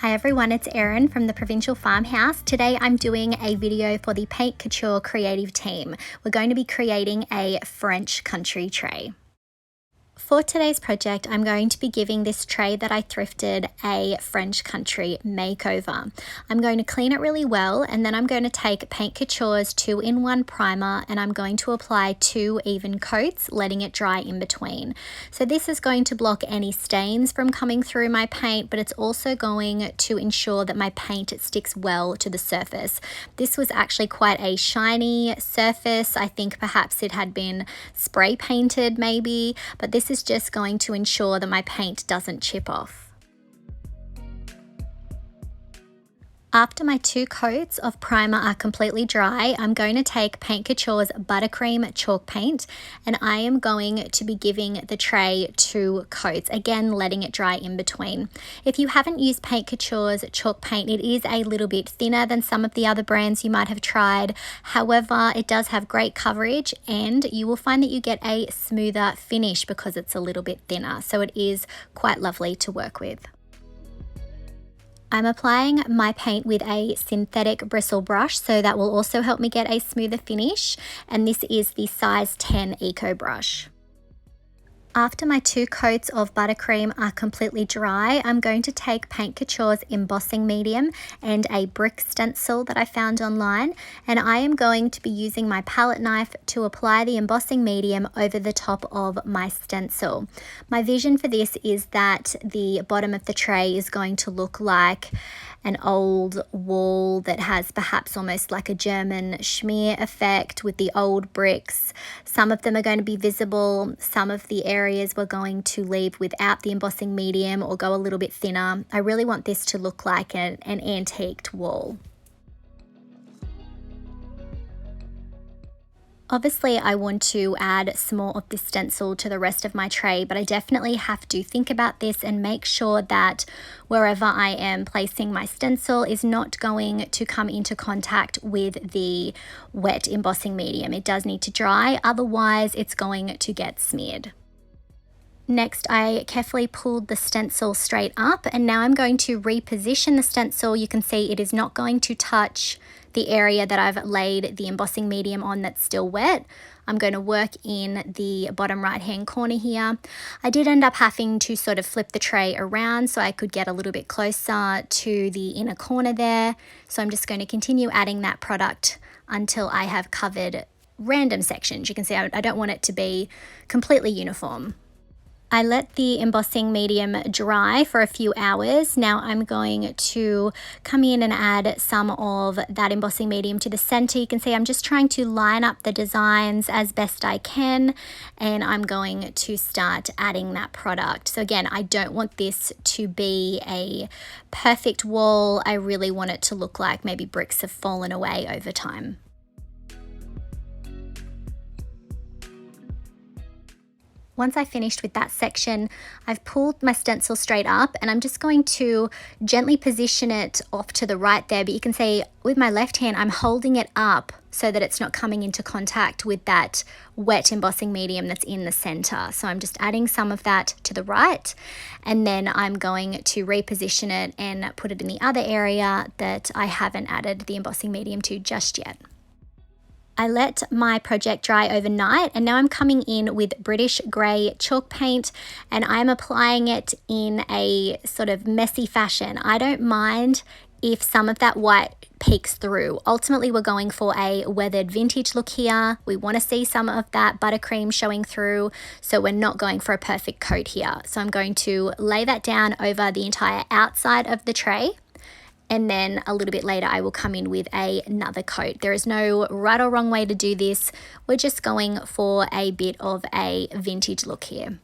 Hi everyone, it's Erin from the Provincial Farmhouse. Today I'm doing a video for the Paint Couture creative team. We're going to be creating a French country tray. For today's project, I'm going to be giving this tray that I thrifted a French country makeover. I'm going to clean it really well, and then I'm going to take Paint Couture's 2-in-1 primer and I'm going to apply 2 even coats, letting it dry in between. So this is going to block any stains from coming through my paint, but it's also going to ensure that my paint sticks well to the surface. This was actually quite a shiny surface. I think perhaps it had been spray painted maybe, but this is just going to ensure that my paint doesn't chip off. After my 2 coats of primer are completely dry, I'm going to take Paint Couture's Buttercream chalk paint and I am going to be giving the tray 2 coats, again letting it dry in between. If you haven't used Paint Couture's chalk paint, it is a little bit thinner than some of the other brands you might have tried. However, it does have great coverage and you will find that you get a smoother finish because it's a little bit thinner, so it is quite lovely to work with. I'm applying my paint with a synthetic bristle brush, so that will also help me get a smoother finish, and this is the size 10 Eco brush. After my 2 coats of buttercream are completely dry, I'm going to take Paint Couture's Embossing Medium and a brick stencil that I found online, and I am going to be using my palette knife to apply the embossing medium over the top of my stencil. My vision for this is that the bottom of the tray is going to look like an old wall that has perhaps almost like a German schmear effect with the old bricks. Some of them are going to be visible, some of the areas we're going to leave without the embossing medium or go a little bit thinner. I really want this to look like an antiqued wall. Obviously, I want to add some more of this stencil to the rest of my tray, but I definitely have to think about this and make sure that wherever I am placing my stencil is not going to come into contact with the wet embossing medium. It does need to dry, otherwise it's going to get smeared. Next, I carefully pulled the stencil straight up, and now I'm going to reposition the stencil. You can see it is not going to touch the area that I've laid the embossing medium on that's still wet. I'm going to work in the bottom right hand corner here. I did end up having to sort of flip the tray around so I could get a little bit closer to the inner corner there. So I'm just going to continue adding that product until I have covered random sections. You can see I don't want it to be completely uniform. I let the embossing medium dry for a few hours. Now I'm going to come in and add some of that embossing medium to the center. You can see I'm just trying to line up the designs as best I can, and I'm going to start adding that product. So again, I don't want this to be a perfect wall. I really want it to look like maybe bricks have fallen away over time. Once I finished with that section, I've pulled my stencil straight up and I'm just going to gently position it off to the right there. But you can see with my left hand, I'm holding it up so that it's not coming into contact with that wet embossing medium that's in the center. So I'm just adding some of that to the right, and then I'm going to reposition it and put it in the other area that I haven't added the embossing medium to just yet. I let my project dry overnight, and now I'm coming in with British grey chalk paint and I'm applying it in a sort of messy fashion. I don't mind if some of that white peeks through. Ultimately, we're going for a weathered vintage look here. We want to see some of that buttercream showing through, so we're not going for a perfect coat here. So I'm going to lay that down over the entire outside of the tray. And then a little bit later, I will come in with another coat. There is no right or wrong way to do this. We're just going for a bit of a vintage look here.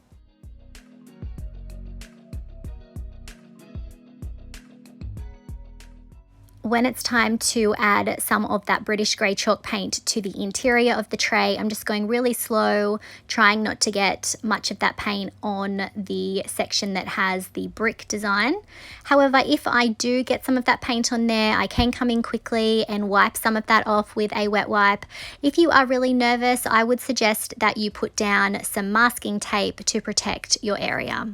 When it's time to add some of that British grey chalk paint to the interior of the tray, I'm just going really slow, trying not to get much of that paint on the section that has the brick design. However, if I do get some of that paint on there, I can come in quickly and wipe some of that off with a wet wipe. If you are really nervous, I would suggest that you put down some masking tape to protect your area.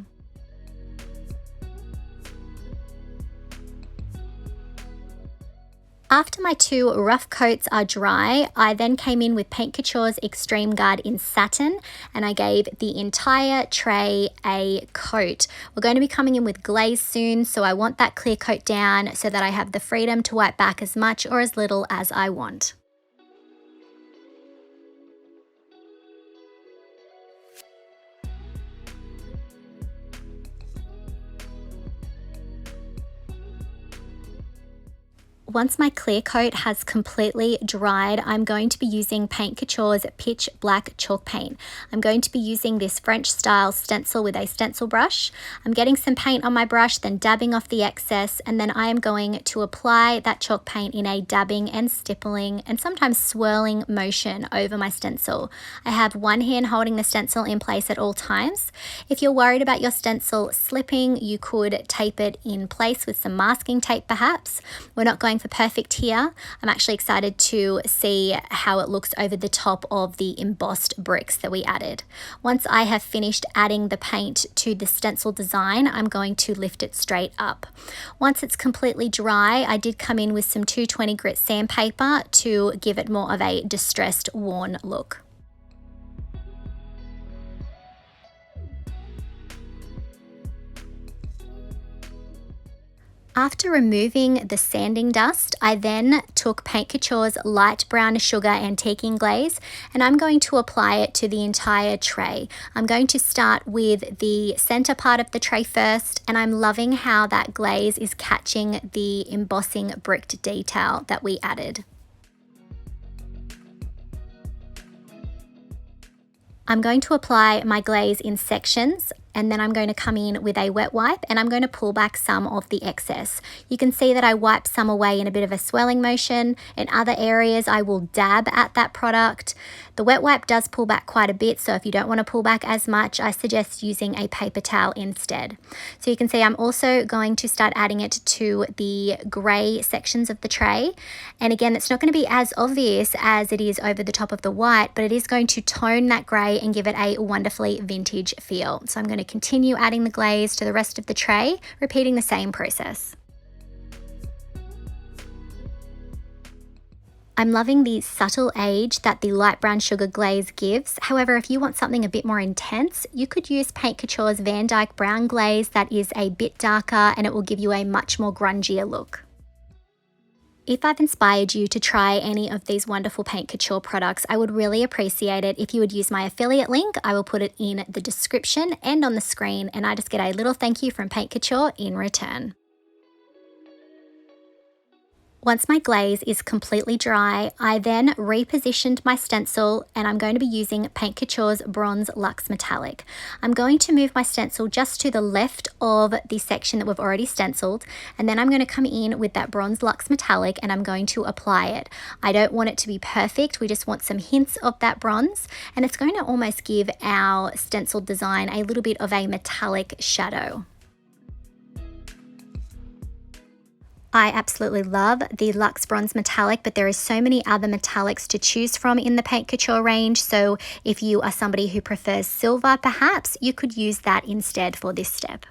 After my two rough coats are dry, I then came in with Paint Couture's Extreme Guard in Satin, and I gave the entire tray a coat. We're going to be coming in with Glaze soon, so I want that clear coat down so that I have the freedom to wipe back as much or as little as I want. Once my clear coat has completely dried, I'm going to be using Paint Couture's Pitch Black Chalk Paint. I'm going to be using this French style stencil with a stencil brush. I'm getting some paint on my brush, then dabbing off the excess, and then I am going to apply that chalk paint in a dabbing and stippling and sometimes swirling motion over my stencil. I have one hand holding the stencil in place at all times. If you're worried about your stencil slipping, you could tape it in place with some masking tape perhaps. We're not going for perfect here. I'm actually excited to see how it looks over the top of the embossed bricks that we added. Once I have finished adding the paint to the stencil design, I'm going to lift it straight up. Once it's completely dry, I did come in with some 220 grit sandpaper to give it more of a distressed, worn look. After removing the sanding dust, I then took Paint Couture's light brown sugar antiquing glaze, and I'm going to apply it to the entire tray. I'm going to start with the center part of the tray first, and I'm loving how that glaze is catching the embossing bricked detail that we added. I'm going to apply my glaze in sections, and then I'm going to come in with a wet wipe and I'm going to pull back some of the excess. You can see that I wipe some away in a bit of a swirling motion. In other areas, I will dab at that product. The wet wipe does pull back quite a bit, so if you don't want to pull back as much, I suggest using a paper towel instead. So you can see I'm also going to start adding it to the grey sections of the tray. And again, it's not going to be as obvious as it is over the top of the white, but it is going to tone that grey and give it a wonderfully vintage feel. So I'm going to continue adding the glaze to the rest of the tray, repeating the same process. I'm loving the subtle age that the light brown sugar glaze gives. However, if you want something a bit more intense, you could use Paint Couture's Van Dyke brown glaze that is a bit darker and it will give you a much more grungier look. If I've inspired you to try any of these wonderful Paint Couture products, I would really appreciate it if you would use my affiliate link. I will put it in the description and on the screen, and I just get a little thank you from Paint Couture in return. Once my glaze is completely dry, I then repositioned my stencil and I'm going to be using Paint Couture's Bronze Lux Metallic. I'm going to move my stencil just to the left of the section that we've already stenciled, and then I'm going to come in with that Bronze Lux Metallic and I'm going to apply it. I don't want it to be perfect, we just want some hints of that bronze, and it's going to almost give our stencil design a little bit of a metallic shadow. I absolutely love the Lux Bronze Metallic, but there is so many other metallics to choose from in the Paint Couture range, so if you are somebody who prefers silver perhaps, you could use that instead for this step.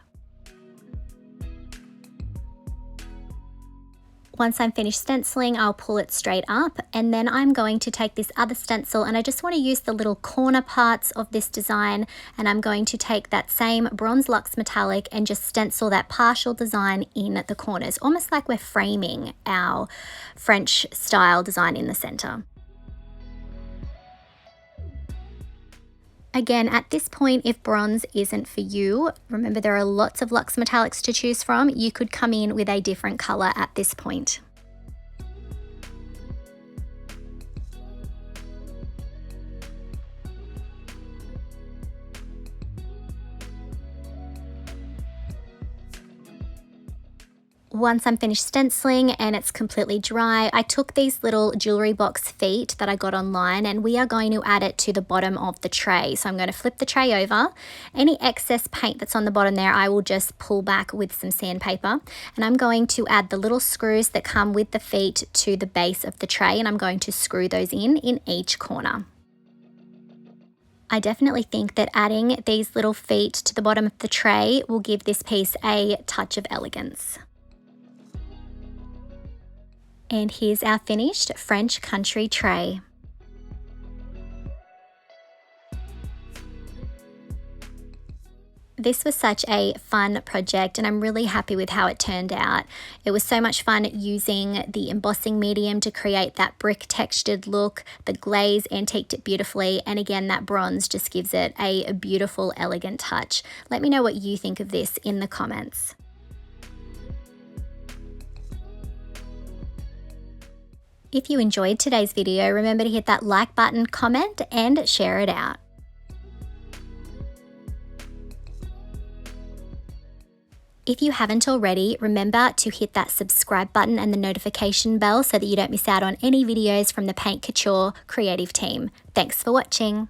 Once I'm finished stenciling, I'll pull it straight up, and then I'm going to take this other stencil and I just want to use the little corner parts of this design, and I'm going to take that same Bronze Lux Metallic and just stencil that partial design in the corners, almost like we're framing our French style design in the center. Again, at this point, if bronze isn't for you, remember there are lots of Lux Metallics to choose from. You could come in with a different color at this point. Once I'm finished stenciling and it's completely dry, I took these little jewelry box feet that I got online and we are going to add it to the bottom of the tray. So I'm going to flip the tray over. Any excess paint that's on the bottom there, I will just pull back with some sandpaper. And I'm going to add the little screws that come with the feet to the base of the tray, and I'm going to screw those in each corner. I definitely think that adding these little feet to the bottom of the tray will give this piece a touch of elegance. And here's our finished French country tray. This was such a fun project and I'm really happy with how it turned out. It was so much fun using the embossing medium to create that brick textured look. The glaze antiqued it beautifully, and again that bronze just gives it a beautiful, elegant touch. Let me know what you think of this in the comments. If you enjoyed today's video, remember to hit that like button, comment, and share it out. If you haven't already, remember to hit that subscribe button and the notification bell so that you don't miss out on any videos from the Paint Couture creative team. Thanks for watching.